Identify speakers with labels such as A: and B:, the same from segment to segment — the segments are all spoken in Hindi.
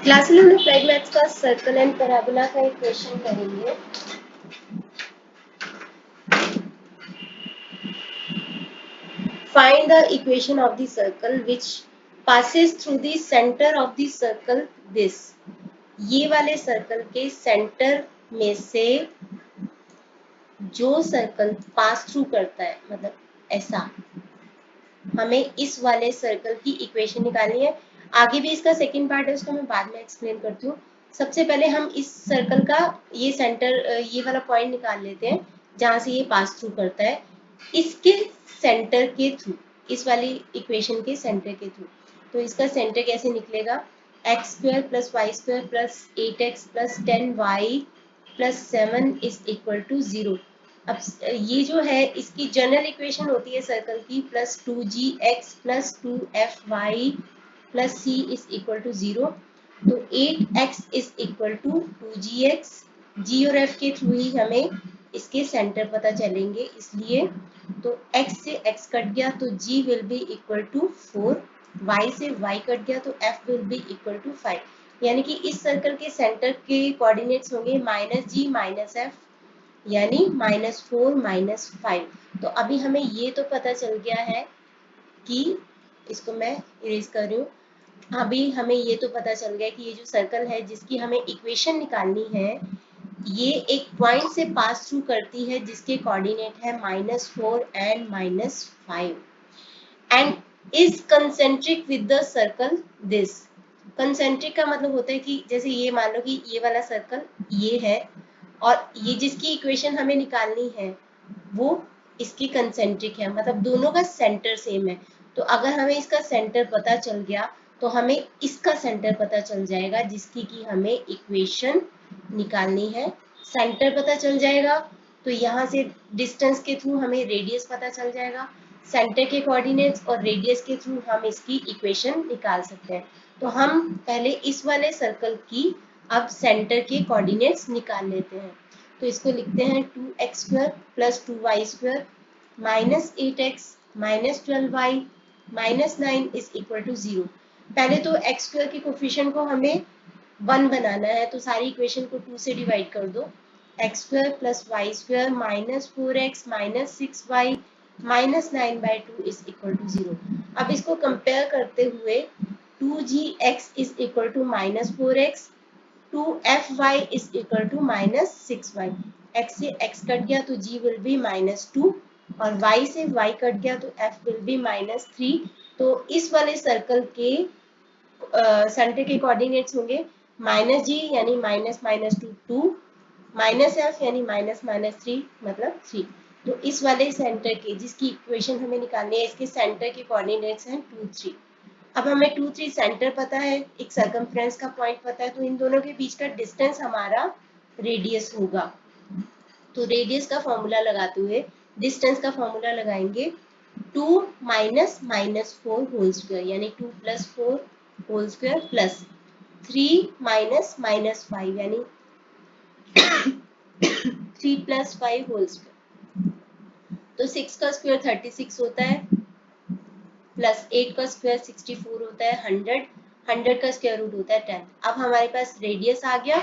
A: क्लास 11 फ्लैग मैथ्स का सर्कल एंड पैराबोला का एक क्वेश्चन करेंगे। Find the equation of the circle which passes through the centre of the circle this. ये वाले सर्कल के सेंटर में से जो सर्कल पास थ्रू करता है, मतलब ऐसा, हमें इस वाले सर्कल की इक्वेशन निकालनी है। आगे भी इसका सेकंड पार्ट है, उसको मैं बाद में एक्सप्लेन करती हूँ। सबसे पहले हम इस सर्कल का ये सेंटर, ये वाला पॉइंट निकाल लेते हैं जहां से ये पास थ्रू करता है। इसके सेंटर के थ्रू, इस वाली इक्वेशन के सेंटर के थ्रू, तो इसका सेंटर कैसे निकलेगा? X square plus Y square plus 8x plus 10y plus 7 is equal to 0। अब ये जो है इसकी जनरल इक्वेशन होती है सर्कल की, plus 2gx plus 2fy plus c is equal to 0। तो 8x is equal to 2gx, g और f के थ्रू ही हमें इसके सेंटर पता चलेंगे, इसलिए तो x से x कट गया तो g will be equal to 4, y से y कट गया तो f will be equal to 5। यानी कि इस सर्कल के सेंटर के कोऑर्डिनेट्स होंगे -g -f, यानी -4 -5। तो अभी हमें ये तो पता चल गया है कि, इसको मैं इरेज कर रही हूँ, अभी हमें ये तो पता चल गया कि ये जो सर्कल है जिसकी हमें इक्वेशन निकालनी है, ये एक पॉइंट से पास थ्रू करती है जिसके कोऑर्डिनेट है -4 and -5 and is concentric with the circle this. Concentric का मतलब होता है कि जैसे ये मान लो कि ये वाला सर्कल ये है और ये जिसकी इक्वेशन हमें निकालनी है वो इसकी कंसेंट्रिक है, मतलब दोनों का सेंटर सेम है। तो अगर हमें इसका सेंटर पता चल गया तो हमें इसका सेंटर पता चल जाएगा जिसकी की हमें इक्वेशन निकालनी है। सेंटर पता चल जाएगा तो यहाँ से डिस्टेंस के थ्रू हमें रेडियस पता चल जाएगा, सेंटर के कोऑर्डिनेट्स और रेडियस के थ्रू हम इसकी इक्वेशन निकाल सकते हैं। तो हम पहले इस वाले सर्कल की अब सेंटर के कोऑर्डिनेट्स निकाल लेते हैं। तो इसको लिखते हैं 2x² plus 2y square minus 8x minus 12y minus 9 is equal to 0। पहले तो x स्क्वायर के कोफिशिएंट को हमें 1 बनाना है, तो सारी इक्वेशन को 2 से डिवाइड कर दो। X square plus Y square minus 4x minus 6y minus 9/2 is equal to 0। अब इसको कंपेयर करते हुए 2gx is equal to minus 4x, 2fy is equal to minus 6y। x से x कट गया तो g विल बी -2 और y से y कट गया तो f विल बी -3। तो इस वाले सर्कल के सेंटर के कोऑर्डिनेट्स होंगे -g यानी -2 2, -f यानी -3 मतलब 3। तो इस वाले सेंटर के जिसकी इक्वेशन हमें निकालनी है, इसके सेंटर के कोऑर्डिनेट्स हैं 2 3। अब हमें 2 3 सेंटर पता है, एक सर्कमफ्रेंस का पॉइंट पता है, तो इन दोनों के बीच का डिस्टेंस हमारा रेडियस होगा। तो रेडियस का फॉर्मूला लगाते हुए डिस्टेंस का फॉर्मूला लगाएंगे 2 माइनस -4 होल स्क्वायर, यानी 2 plus 4 whole square plus 3 minus -5 यानी 3 प्लस 5 होल स्क्वायर। तो 6 का स्क्वायर 36 होता है प्लस 8 का स्क्वायर 64 होता है, 100 का स्क्वायर रूट होता है 10। अब हमारे पास रेडियस आ गया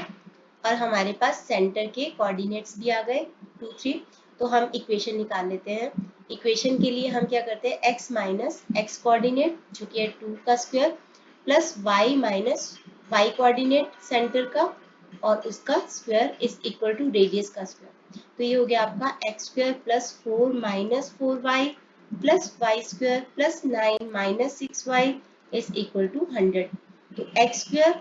A: और हमारे पास सेंटर के कोऑर्डिनेट्स भी आ गए 2 3। तो हम इक्वेशन निकाल लेते हैं। इक्वेशन के लिए हम क्या करते हैं, x माइनस x कोऑर्डिनेट जो कि है 2 का square plus y minus y coordinate centre का और उसका square is equal to radius का स्क्वायर। तो ये हो गया आपका x square plus 4 minus 4y plus Y square plus 9 minus 6y is equal to 100। तो x square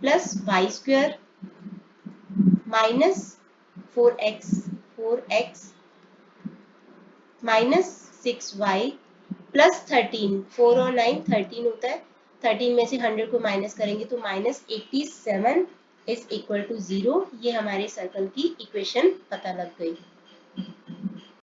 A: plus Y square minus 4x minus 6y plus 13, 4 और 9 13 होता है, 13 में से 100 को माइनस करेंगे तो -87 इज इक्वल टू 0। ये हमारे सर्कल की इक्वेशन पता लग गई।